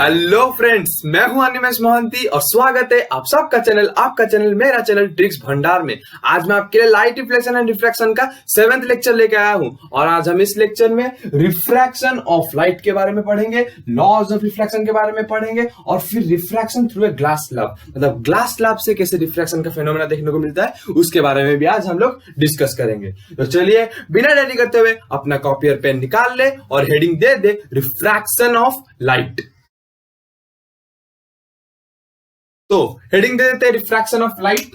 Hello friends, मैं हूं अनिमेश मोहंती और स्वागत है आप सबका चैनल, आपका चैनल, मेरा चैनल ट्रिक्स भंडार में। आज मैं आपके लिए लाइट रिफ्लेक्शन एंड रिफ्रैक्शन का 7th लेक्चर लेके आया हूं और आज हम इस लेक्चर में रिफ्रैक्शन ऑफ लाइट के बारे में पढ़ेंगे, लॉज ऑफ रिफ्रैक्शन के बारे में पढ़ेंगे और फिर refraction through a glass slab, मतलब ग्लास स्लैब से कैसे रिफ्रैक्शन का फेनोमेना देखने को मिलता है उसके बारे में भी आज हम लोग डिस्कस करेंगे। तो चलिए बिना देरी करते हुए अपना कॉपी और पेन निकाल ले और heading they they refraction of light. तो हेडिंग दे देते हैं रिफ्रैक्शन ऑफ लाइट।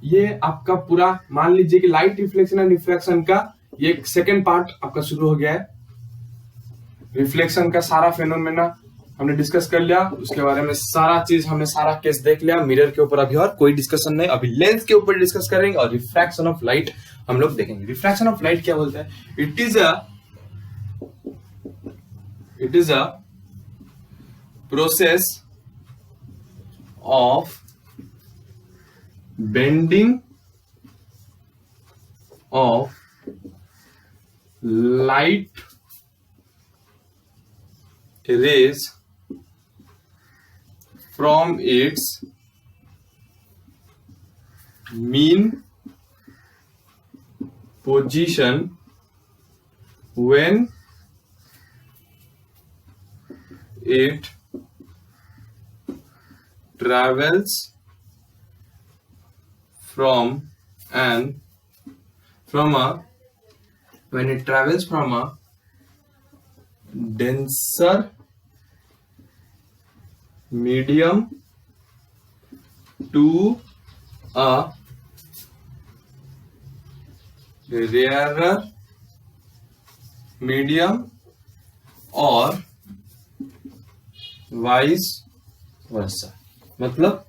ये आपका पूरा मान लीजिए कि लाइट रिफ्लेक्शन एंड रिफ्रैक्शन का ये सेकंड पार्ट आपका शुरू हो गया है। रिफ्लेक्शन का सारा फेनोमेना हमने डिस्कस कर लिया, उसके बारे में सारा चीज हमने सारा केस देख लिया। मिरर के ऊपर अभी और कोई डिस्कशन नहीं, अभी लेंस के ऊपर डिस्कस करेंगे और रिफ्रैक्शन ऑफ लाइट हम लोग देखेंगे। रिफ्रैक्शन ऑफ लाइट क्या बोलते हैं? It is a process of bending of light rays from its mean position when it travels from a denser medium to a rarer medium or vice versa। मतलब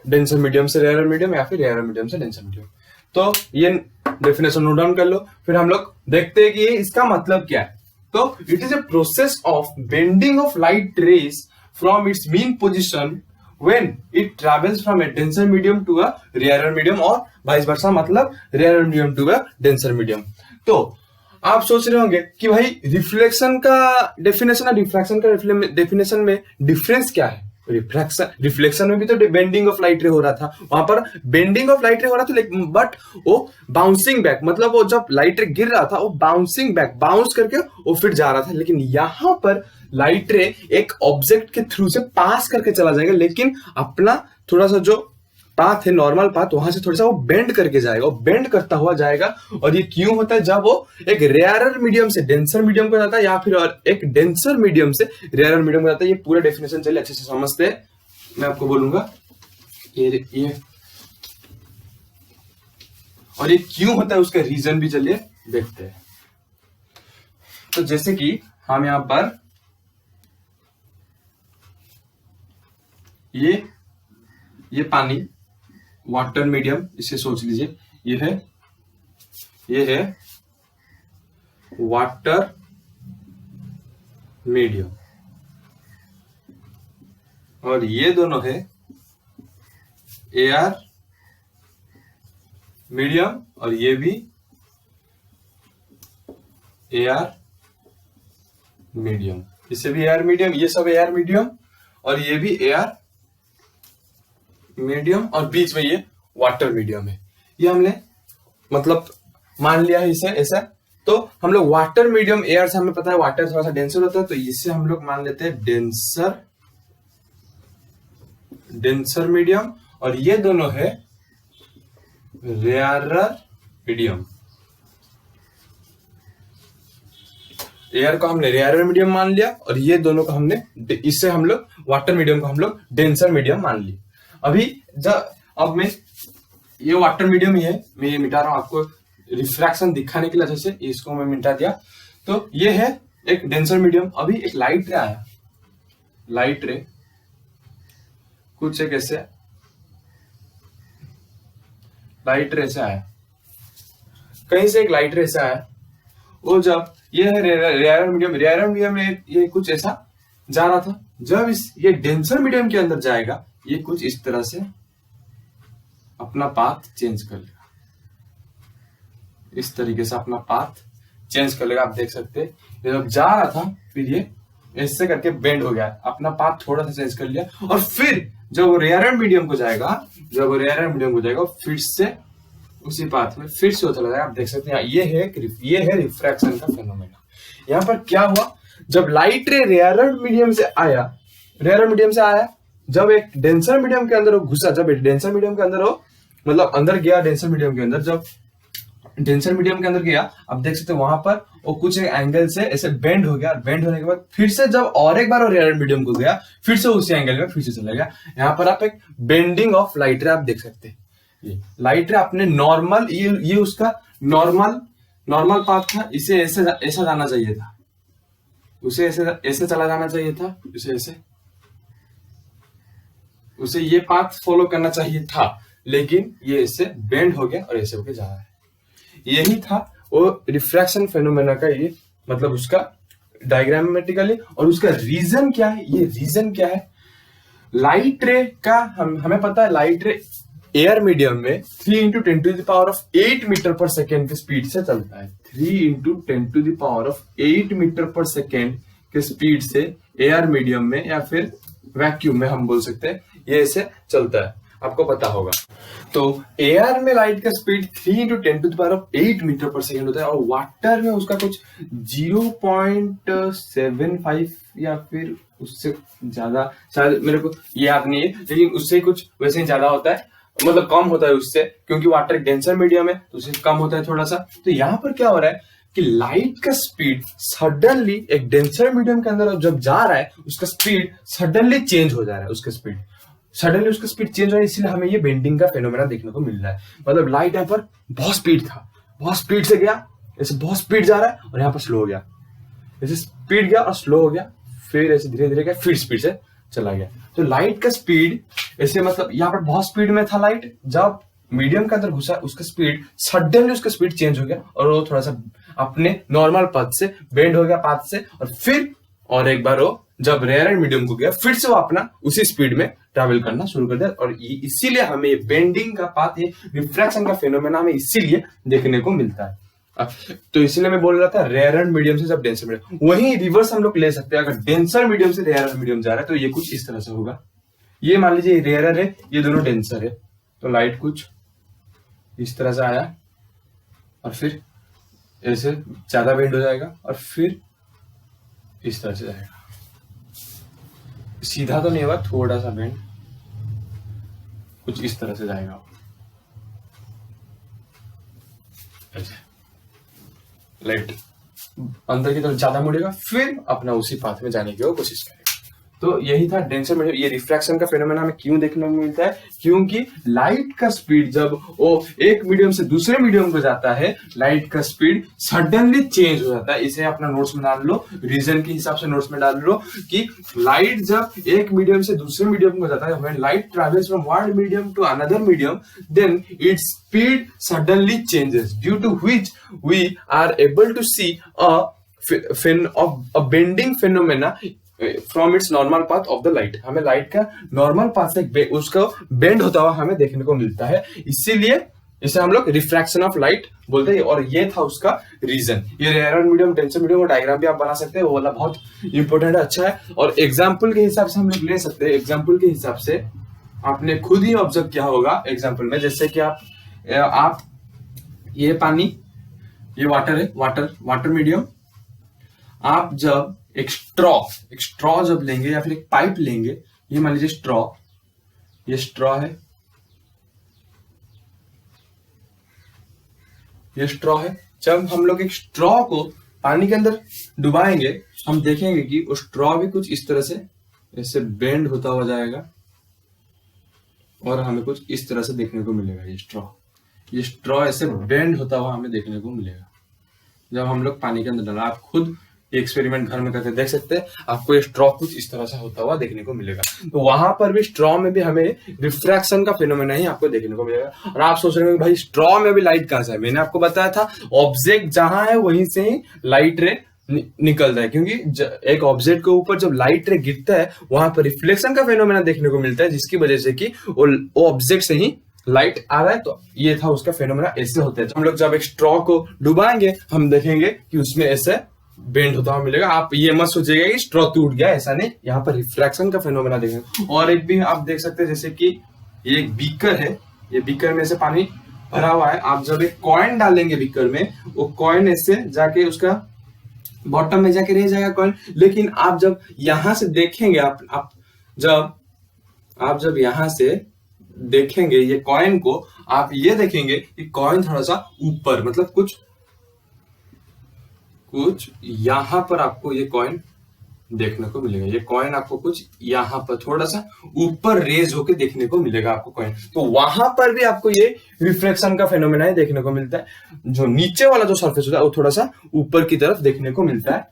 denser medium से rare medium या फिर rare medium से denser medium. तो ये definition note down कर लो, फिर हम लोग देखते हैं कि इसका मतलब क्या है। तो it is a process of bending of light rays from its mean position when it travels from a denser medium to a rare medium और वाइस वर्सा, मतलब rare medium to a denser medium. तो आप सोच रहे होंगे कि भाई reflection का डेफिनेशन और रिफ्रैक्शन का डेफिनेशन में डिफरेंस क्या है? रिफ्लेक्शन में भी तो बेंडिंग ऑफ लाइट रे हो रहा था, वहां पर बेंडिंग ऑफ लाइट रे हो रहा था, लेकिन बट वो बाउंसिंग बैक, मतलब वो जब लाइट रे गिर रहा था वो बाउंसिंग बैक, बाउंस करके वो फिर जा रहा था। लेकिन यहां पर लाइट रे एक ऑब्जेक्ट के थ्रू से पास करके चला जाएगा, लेकिन अपना थोड़ा सा जो पाथ है, नॉर्मल पाथ, वहां से थोड़ा सा वो बेंड करके जाएगा, वो बेंड करता हुआ जाएगा। और ये क्यों होता है? जब वो एक रेयरर मीडियम से डेंसर मीडियम को जाता है या फिर एक डेंसर मीडियम से रेयरर मीडियम को जाता है। ये पूरा डेफिनेशन चलिए अच्छे से समझते हैं, मैं आपको बोलूंगा ये और ये क्यों होता है उसका रीजन भी चलिए देखते हैं। तो जैसे कि हम यहां पर ये पानी वाटर मीडियम, इसे सोच लीजिए, ये है वाटर मीडियम और ये दोनों है एयर मीडियम और ये भी एयर मीडियम, इसे भी एयर मीडियम, ये सब एयर मीडियम और ये भी एयर मीडियम और बीच में ये वाटर मीडियम है। ये हमने मतलब मान लिया है इसे ऐसा। तो हम लोग वाटर मीडियम, एयर से हमें पता है वाटर थोड़ा सा डेंसर होता है, तो इसे हम लोग मान लेते हैं डेंसर मीडियम और ये दोनों है रेयरर मीडियम। एयर को हमने रेयरर मीडियम मान लिया और ये दोनों को हमने, इससे हम लोग वाटर मीडियम को हम लोग डेंसर मीडियम मान लिया। अब मैं ये वाटर मीडियम ही है, मैं ये मिटा रहा हूं आपको रिफ्रैक्शन दिखाने के लिए, जैसे इसको मैं मिटा दिया। तो ये है एक डेंसर मीडियम। अभी एक लाइट रे आया, लाइट रे कुछ एक ऐसे लाइट रे से आया, कहीं से एक लाइट रे से आया। वो जब ये है रेयर मीडियम में ये कुछ ऐसा जा रहा था, जब ये डेंसर मीडियम के अंदर जाएगा ये कुछ इस तरह से अपना पाथ चेंज कर लेगा, इस तरीके से अपना पाथ चेंज कर लेगा। आप देख सकते हैं ये जब जा रहा था फिर ये ऐसे करके बेंड हो गया, अपना पाथ थोड़ा सा चेंज कर लिया, और फिर जब वो रेयर मीडियम को जाएगा, फिर से उसी पाथ में फिर से चला जाएगा। आप देख सकते हैं ये है रिफ्रैक्शन का फेनोमेना। यहाँ पर क्या हुआ, जब लाइट रे रेयर मीडियम से आया, जब एक डेंसर मीडियम के अंदर वो घुसा, जब डेंसर मीडियम के अंदर हो मतलब अंदर गया डेंसर मीडियम के अंदर, जब डेंसर मीडियम के अंदर गया, आप देख सकते हैं वहां पर वो कुछ एक एंगल से ऐसे बेंड हो गया, और बेंड होने के बाद फिर से जब और एक बार वो रेयर मीडियम को गया, फिर से उसी एंगल में फिर से चला गया। यहाँ पर आप एक बेंडिंग ऑफ लाइट रे आप देख सकते हैं। ये लाइट रे अपने नॉर्मल, ये उसका नॉर्मल पाथ था, इसे ऐसा जाना चाहिए था, उसे ऐसे चला जाना चाहिए था, उसे ये पाथ फॉलो करना चाहिए था, लेकिन ये इससे बेंड हो गया और ऐसे होके जा रहा है। यही था वो रिफ्रैक्शन फेनोमेना का, ये मतलब उसका डायग्रामेटिकली। और उसका रीजन क्या है, ये रीजन क्या है, लाइट रे का हमें पता है, लाइट रे एयर मीडियम में 3 × 10⁸ मीटर पर सेकेंड के स्पीड से चलता है। 3 × 10⁸ मीटर पर सेकेंड के स्पीड से एयर मीडियम में या फिर वैक्यूम में हम बोल सकते हैं, ये ऐसे चलता है, आपको पता होगा। तो एयर में लाइट का स्पीड 3 × 10⁸ मीटर पर सेकेंड होता है, और वाटर में उसका कुछ 0.75 या फिर उससे ज्यादा, शायद मेरे को याद नहीं है, लेकिन उससे कुछ वैसे ही ज्यादा होता है, मतलब कम होता है उससे, क्योंकि वाटर एक डेंसर मीडियम है तो उससे कम होता है थोड़ा सा। तो यहाँ पर क्या हो रहा है कि लाइट का स्पीड सडनली एक डेंसर मीडियम के अंदर जब जा रहा है, उसका स्पीड सडनली चेंज हो जा रहा है, उसका स्पीड चेंज हो रहा है, इसलिए हमें ये बेंडिंग का फेनोमेना देखने को मिल रहा है। मतलब लाइट यहाँ पर बहुत स्पीड था, बहुत स्पीड से गया, ऐसे बहुत स्पीड जा रहा है, और यहाँ पर स्लो हो गया, ऐसे स्पीड गया और स्लो हो गया, फिर ऐसे धीरे धीरे गया, फिर स्पीड से चला गया। तो लाइट का स्पीड ऐसे, मतलब यहाँ पर बहुत स्पीड में था लाइट, जब मीडियम के अंदर घुसा उसका स्पीड सडनली उसका स्पीड चेंज हो गया, और वो थोड़ा सा अपने नॉर्मल पाथ से बेंड हो गया पाथ से, और फिर और एक बार वो जब रेयर मीडियम को गया, फिर से वो अपना उसी स्पीड में ट्रैवल करना शुरू कर दिया। और इसीलिए हमें ये बेंडिंग का पाथ, ये रिफ्रैक्शन का फेनोमेना हमें इसीलिए देखने को मिलता है। तो इसीलिए मैं बोल रहा था रेयर मीडियम से जब डेंसर मीडियम, वही रिवर्स हम लोग ले सकते हैं। अगर डेंसर मीडियम से रेयर मीडियम जा रहा है तो ये कुछ इस तरह से होगा। ये मान लीजिए रेयर है, ये दोनों डेंसर है, तो लाइट कुछ इस तरह से आया, और फिर ऐसे ज्यादा बेंड हो जाएगा, और फिर इस तरह से जाएगा। सीधा तो नहीं होगा, थोड़ा सा बेंड, कुछ इस तरह से जाएगा, ऐसे लाइट अंदर की तरफ ज्यादा मुड़ेगा, फिर अपना उसी पाथ में जाने की कोशिश करेगा। तो यही था डेंसर मीडियम। ये रिफ्रैक्शन का फेनोमेना हमें क्यों देखने को मिलता है, क्योंकि लाइट का स्पीड जब वो एक मीडियम से दूसरे मीडियम को जाता है, लाइट का स्पीड सडनली चेंज हो जाता है। इसे अपना नोट्स में डाल लो, रीजन के हिसाब से नोट्स में डाल लो कि लाइट जब एक मीडियम से दूसरे मीडियम को जाता है, when light travels from one medium to another medium, then its speed suddenly changes, due to which we are able to see a bending phenomena from its normal path of the light. हमें light का normal path से उसका bend होता हुआ हमें देखने को मिलता है, इसीलिए इसे हम लोग रिफ्रैक्शन ऑफ लाइट बोलते हैं। और ये था उसका रीजन। ये रेयर मीडियम, डेंसर मीडियम का डायग्राम भी आप बना सकते हैं, वो वाला बहुत इंपॉर्टेंट है, अच्छा है। और एग्जाम्पल के हिसाब से हम लोग ले सकते हैं। एग्जाम्पल के हिसाब से आपने खुद ही ऑब्जर्व किया होगा एग्जाम्पल में, जैसे कि आप ये पानी, ये वाटर है, वाटर मीडियम, आप जब एक स्ट्रॉ जब लेंगे या फिर एक पाइप लेंगे, ये मान लीजिए ये स्ट्रॉ है, ये स्ट्रॉ है। जब हम लोग एक स्ट्रॉ को पानी के अंदर डुबाएंगे, हम देखेंगे कि वो स्ट्रॉ भी कुछ इस तरह से ऐसे बेंड होता हुआ जाएगा, और हमें कुछ इस तरह से देखने को मिलेगा। ये स्ट्रॉ ऐसे बेंड होता हुआ हमें देखने को मिलेगा जब हम लोग पानी के अंदर डाला। आप खुद एक्सपेरिमेंट घर में करके देख सकते हैं, आपको ये स्ट्रॉ कुछ इस तरह से होता हुआ देखने को मिलेगा। तो वहां पर भी स्ट्रॉ में भी हमें रिफ्रैक्शन का फिनोमेना ही आपको देखने को मिलेगा। और आप सोच रहे हो भाई स्ट्रॉ में भी लाइट कहां से है? मैंने आपको बताया था ऑब्जेक्ट जहां है वहीं से ही लाइट रे निकलता है, क्योंकि एक ऑब्जेक्ट के ऊपर जब लाइट रे गिरता है वहां पर रिफ्लेक्शन का फिनोमेना देखने को मिलता है, जिसकी वजह से कि वो ऑब्जेक्ट से ही लाइट आ रहा है। तो ये था उसका फिनोमेना, ऐसे होता है। हम लोग जब एक स्ट्रॉ को डुबाएंगे, हम देखेंगे कि उसमें ऐसे बेंड होता हुआ मिलेगा। आप ये मत सोचिएगा कि स्ट्रॉ टूट गया, ऐसा नहीं, यहाँ पर रिफ्रैक्शन का फेनोमेना देखेंगे। और एक भी आप देख सकते हैं, जैसे कि ये एक बीकर है, ये बीकर में से पानी भरा हुआ है, आप जब एक कॉइन डालेंगे बीकर में, वो कॉइन ऐसे जाके उसका बॉटम में जाके रह जाएगा कॉइन। लेकिन आप जब यहां से देखेंगे, आप जब यहां से देखेंगे ये कॉइन को, आप ये देखेंगे कि कॉइन थोड़ा सा ऊपर, मतलब कुछ यहां पर आपको ये कॉइन देखने को मिलेगा। ये कॉइन आपको कुछ यहां पर थोड़ा सा ऊपर रेज होके देखने को मिलेगा आपको कॉइन। तो वहां पर भी आपको ये रिफ्लेक्शन का फेनोमेना देखने को मिलता है। जो नीचे वाला जो सरफेस होता है वो थोड़ा सा ऊपर की तरफ देखने को मिलता है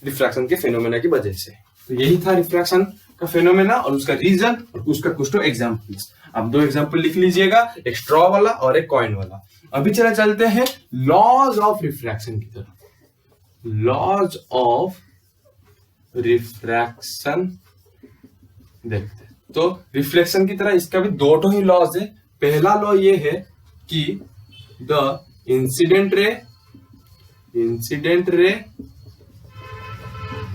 रिफ्रैक्शन के फेनोमेना की वजह से। तो यही था रिफ्रैक्शन का फेनोमेना और उसका रीजन और उसका कुछ तो एग्जाम्पल्स। आप 2 एग्जाम्पल लिख लीजिएगा, एक स्ट्रॉ वाला और एक कॉइन वाला। अभी चलते हैं लॉज ऑफ रिफ्रैक्शन की तरफ। लॉज ऑफ रिफ्रैक्शन देखते हैं। तो रिफ्लेक्शन की तरह इसका भी 2 ही लॉज है। पहला लॉ ये है कि the incident ray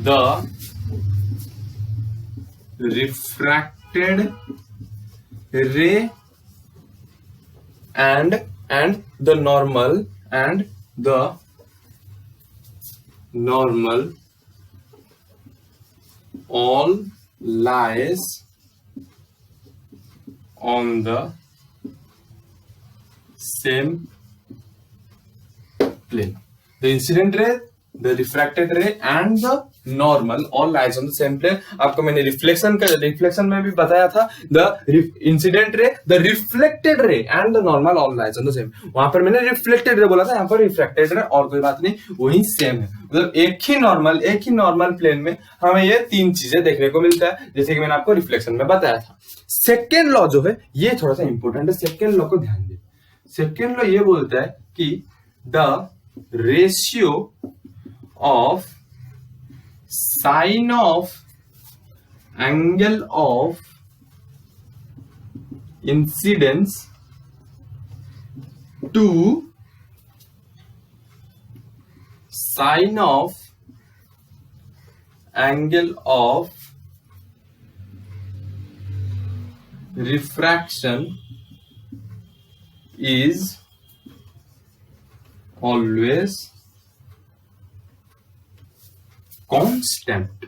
the refracted रे and the normal all lies on the same plane. The incident ray, the refracted ray and the normal all lies on the same plane. आपको मैंने reflection में भी बताया था, the incident ray, the reflected ray and the normal all lies on the same. वहां पर मैंने reflected ray बोला था, यहाँ पर refracted ray, और कोई बात नहीं, वही सेम है। मतलब एक ही नॉर्मल प्लेन में हमें ये 3 चीजें देखने को मिलता है, जैसे कि मैंने आपको रिफ्लेक्शन में बताया था। सेकेंड लॉ जो है ये थोड़ा सा इंपॉर्टेंट है, सेकेंड लॉ को ध्यान दें। सेकेंड लॉ ये बोलता है कि the ratio of sine of angle of incidence to sine of angle of refraction is always constant।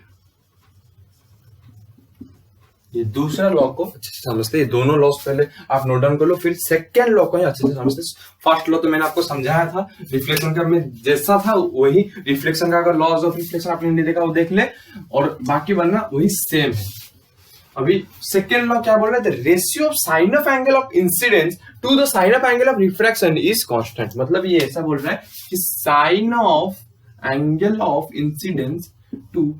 ये दूसरा लॉ को अच्छे से समझते हैं। ये दोनों लॉस पहले आप नोट डाउन कर लो, फिर सेकेंड लॉ को ही अच्छे से समझते। फर्स्ट लॉ तो मैंने आपको समझाया था, रिफ्लेक्शन का में जैसा था वही रिफ्लेक्शन का, अगर लॉज ऑफ रिफ्लेक्शन आपने नहीं देखा वो देख ले, और बाकी बनना वही सेम है। अभी सेकेंड लॉ क्या बोल रहे थे, ratio of sine of angle of incidence to the sine of angle of refraction is constant. मतलब ये ऐसा बोल रहा है कि sine of angle of incidence to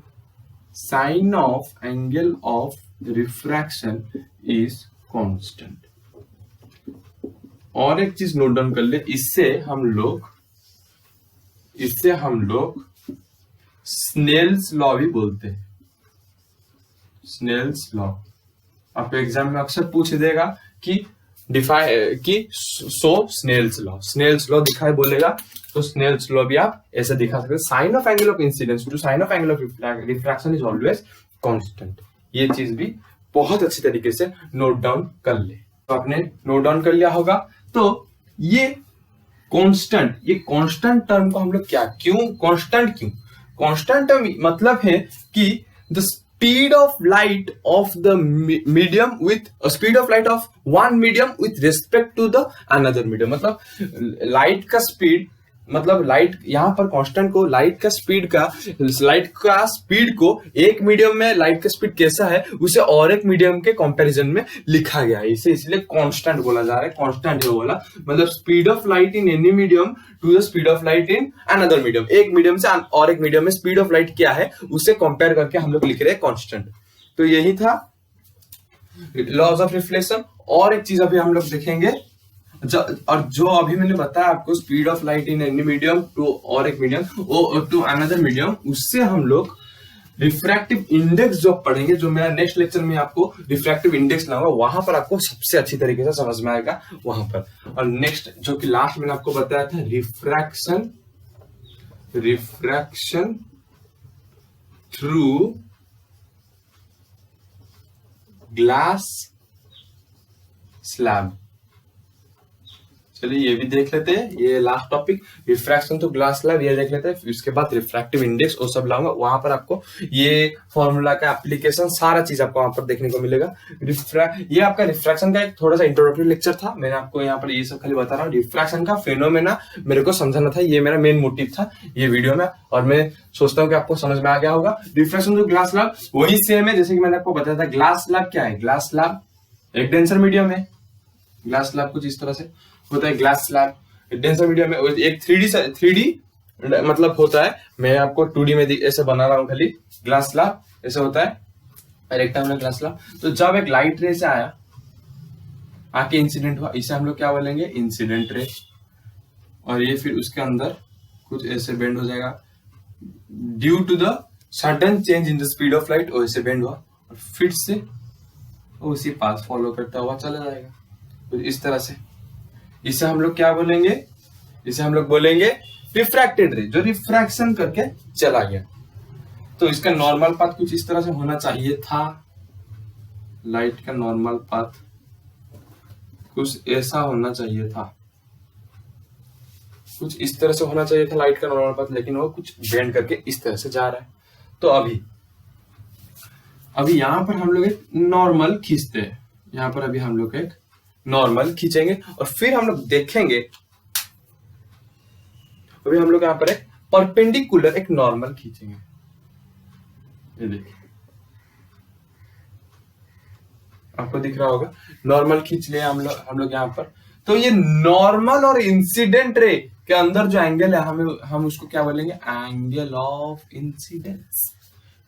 sine of angle of refraction is constant. और एक चीज नोट डाउन कर ले, इससे हम लोग स्नेल्स लॉ भी बोलते हैं। स्नेल्स लॉ आपको एग्जाम में अक्सर पूछ देगा कि स्नेल्स लॉ दिखाई बोलेगा, तो स्नेल्स लॉ भी आप ऐसे दिखा सकते हैं। Sine of angle of incidence to sine of angle of refraction is always constant. ये चीज भी बहुत अच्छी तरीके से नोट डाउन कर ले। तो आपने नोट डाउन कर लिया होगा। तो ये कांस्टेंट टर्म को हम लोग कांस्टेंट टर्म मतलब है कि the speed of light of the medium with speed of light of one medium with respect to the another medium। मतलब लाइट का स्पीड, मतलब लाइट यहाँ पर कांस्टेंट को लाइट का स्पीड को एक मीडियम में लाइट का स्पीड कैसा है उसे और एक मीडियम के कंपैरिजन में लिखा गया है। इसे इसलिए कांस्टेंट बोला जा रहा है। कांस्टेंट है बोला मतलब speed of light in any medium to the speed of light in another medium. एक मीडियम से और एक मीडियम में स्पीड ऑफ लाइट क्या है उसे कंपेयर करके हम लोग लिख रहे हैं कांस्टेंट। तो यही था लॉज ऑफ रिफ्लेक्शन। और एक चीज अभी हम लोग देखेंगे, और जो अभी मैंने बताया आपको speed of light in any medium to और एक मीडियम टू अनदर मीडियम, उससे हम लोग रिफ्रैक्टिव इंडेक्स जो पढ़ेंगे, जो मेरा नेक्स्ट लेक्चर में आपको रिफ्रैक्टिव इंडेक्स लाऊंगा, वहां पर आपको सबसे अच्छी तरीके से समझ में आएगा वहां पर। और नेक्स्ट जो कि लास्ट मैंने आपको बताया था रिफ्रैक्शन थ्रू ग्लास स्लैब। चलिए ये भी देख लेते हैं, ये लास्ट टॉपिक रिफ्रैक्शन तो ग्लास स्लैब ये देख लेते हैं। उसके बाद रिफ्रैक्टिव इंडेक्स वो सब लाऊंगा, वहां पर आपको ये फॉर्मूला का एप्लीकेशन सारा चीज आपको वहां पर देखने को मिलेगा। ये आपका रिफ्रैक्शन का एक थोड़ा सा इंट्रोडक्टरी लेक्चर था, मैंने आपको यहाँ पर ये सब खाली बता रहा हूँ। रिफ्रैक्शन का फेनोमेना मेरे को समझाना था, ये मेरा मेन मोटिव था ये वीडियो में, और मैं सोचता हूँ कि आपको समझ में आ गया होगा। रिफ्रैक्शन जो ग्लास स्लैब वही सेम है जैसे कि मैंने आपको बताया था। ग्लास स्लैब क्या है? ग्लास स्लैब एक डेंसर मीडियम है। ग्लास स्लैब कुछ इस तरह से होता है। ग्लास स्लैब डेंसर मीडियम में एक 3D मतलब होता है। मैं आपको 2D में ऐसे बना रहा हूँ खाली। ग्लास स्लैब ऐसे होता है रेक्टेंगुलर ग्लास स्लैब। तो जब एक लाइट रे से आया, आके इंसिडेंट हुआ, इसे हम लोग क्या बोलेंगे? Incident ray. और ये फिर उसके अंदर कुछ ऐसे बेंड हो जाएगा due to the sudden change in the speed of light. और ऐसे बेंड हुआ और फिर से उसी पाथ फॉलो करता हुआ चला जाएगा तो इस तरह से। इसे हम लोग क्या बोलेंगे? इसे हम लोग बोलेंगे रिफ्रैक्टेड रे, जो रिफ्रैक्शन करके चला गया। तो इसका नॉर्मल पाथ कुछ इस तरह से होना चाहिए था। लाइट का नॉर्मल पाथ कुछ ऐसा होना चाहिए था, कुछ इस तरह से होना चाहिए था लाइट का नॉर्मल पाथ, लेकिन वो कुछ बेंड करके इस तरह से जा रहा है। तो अभी यहां पर हम लोग एक नॉर्मल खींचते हैं। यहां पर अभी हम लोग एक नॉर्मल खींचेंगे और फिर हम लोग देखेंगे, अभी हम लोग यहां पर एक परपेंडिकुलर एक नॉर्मल खींचेंगे। ये देखिए आपको दिख रहा होगा, नॉर्मल खींच लिया हम लोग यहां पर। तो ये नॉर्मल और इंसिडेंट रे के अंदर जो एंगल है हम उसको क्या बोलेंगे? Angle of incidence.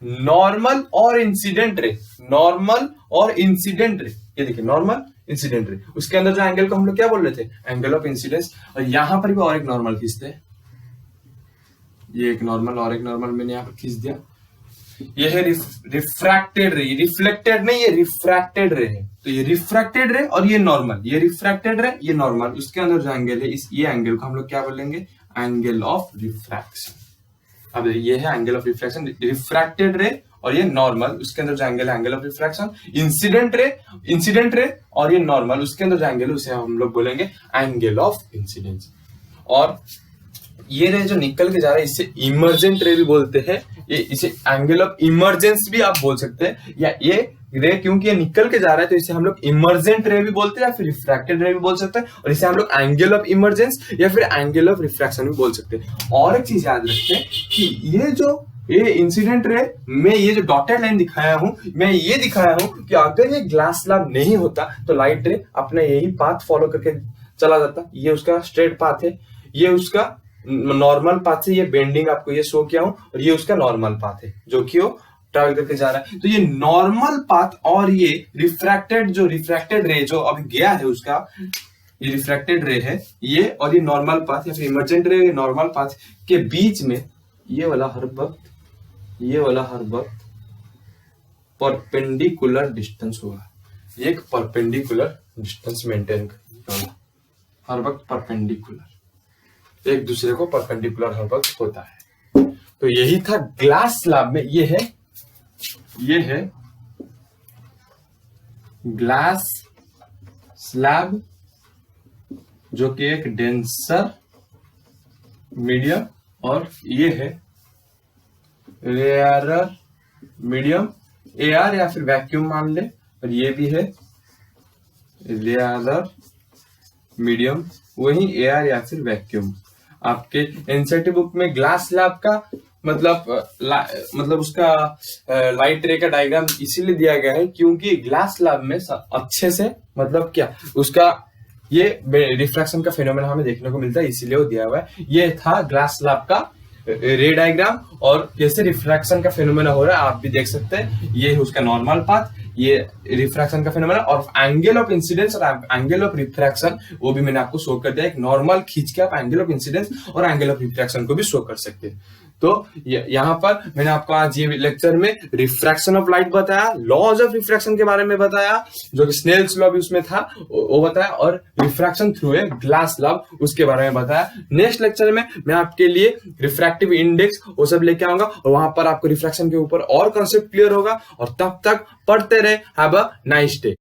नॉर्मल और इंसिडेंट रे, नॉर्मल और इंसिडेंट रे, ये देखिए नॉर्मल इंसिडेंट रे, उसके अंदर जो एंगल को हम लोग क्या बोल रहे थे? Angle of incidence. और यहां पर भी और एक नॉर्मल खींचते हैं। ये एक नॉर्मल और एक नॉर्मल मैंने यहां पर खींच दिया। ये है रिफ्रैक्टेड रे, रिफ्लेक्टेड नहीं, ये रिफ्रैक्टेड रे है। तो ये रिफ्रैक्टेड रे और ये नॉर्मल, ये रिफ्रैक्टेड रे ये नॉर्मल, उसके अंदर जो एंगल है ये एंगल को हम लोग क्या बोलेंगे? Angle of refraction. अब ये है एंगल ऑफ रिफ्रैक्शन, रिफ्रैक्टेड रे और ये नॉर्मल, उसके अंदर जो एंगल है angle of refraction. Incident ray और ये नॉर्मल, उसके अंदर जो एंगल है उसे हम लोग बोलेंगे एंगल ऑफ इंसिडेंस। और ये रे जो निकल के जा रहा है इसे इमर्जेंट रे भी बोलते हैं। ये इसे एंगल ऑफ इमर्जेंस भी आप बोल सकते हैं। या ये रे क्योंकि ये निकल के जा रहा है तो इसे हम लोग इमर्जेंट रे भी बोलते हैं या फिर रिफ्रैक्टेड रे भी बोल सकते हैं। और इसे हम लोग एंगल ऑफ इमर्जेंस या फिर एंगल ऑफ रिफ्रैक्शन भी बोल सकते हैं। और एक चीज याद रखें कि ये इंसिडेंट रे में ये जो डॉटेड लाइन दिखाया हूं, मैं ये दिखाया हूं कि अगर ये ग्लास स्लैब नहीं होता तो लाइट रे अपना यही पाथ फॉलो करके चला जाता। ये उसका स्ट्रेट पाथ है, ये उसका नॉर्मल पाथ है, ये बेंडिंग आपको ये शो किया हूं, और ये उसका नॉर्मल पाथ है जो कि वो ट्रैवल करके जा रहा है। तो ये नॉर्मल पाथ और ये रिफ्रैक्टेड रे जो अभी गया है उसका, ये रिफ्रैक्टेड रे है ये, और ये नॉर्मल पाथ या फिर इमर्जेंट रे नॉर्मल पाथ के बीच में ये वाला हर वक्त परपेंडिकुलर डिस्टेंस होगा। ये एक परपेंडिकुलर डिस्टेंस मेंटेन करेगा हर वक्त, परपेंडिकुलर एक दूसरे को परपेंडिकुलर हर वक्त होता है। तो यही था ग्लास स्लैब में। ये है ग्लास स्लैब जो कि एक डेंसर मीडियम, और ये है रेयरर मीडियम, एयर या फिर वैक्यूम मान ले, और ये भी है रेयरर मीडियम, वही एयर या फिर वैक्यूम। आपके एनसीईआरटी बुक में ग्लास स्लैब का मतलब उसका लाइट रे का डायग्राम इसीलिए दिया गया है क्योंकि ग्लास स्लैब में अच्छे से मतलब क्या उसका ये रिफ्रैक्शन का फेनोमेना हमें देखने को मिलता है, इसीलिए वो दिया हुआ है। ये था ग्लास स्लैब का रे डायग्राम, और कैसे रिफ्रैक्शन का फेनोमेना हो रहा है आप भी देख सकते हैं। ये है उसका नॉर्मल पाथ, ये रिफ्रैक्शन का फेनोमेना, और एंगल ऑफ इंसिडेंस और एंगल ऑफ रिफ्रैक्शन वो भी मैंने आपको शो कर दिया। एक नॉर्मल खींच के आप एंगल ऑफ इंसिडेंस और एंगल ऑफ रिफ्रैक्शन को भी शो कर सकते हैं। तो यहाँ पर मैंने आपको आज ये लेक्चर में रिफ्रैक्शन ऑफ लाइट बताया, लॉज ऑफ रिफ्रैक्शन के बारे में बताया, जो कि स्नेल्स लॉ भी उसमें था वो बताया, और refraction through a glass law उसके बारे में बताया। नेक्स्ट लेक्चर में मैं आपके लिए रिफ्रैक्टिव इंडेक्स वो सब लेके आऊंगा, और वहां पर आपको रिफ्रैक्शन के ऊपर और कॉन्सेप्ट क्लियर होगा। और तब तक पढ़ते रहे। Have a nice day.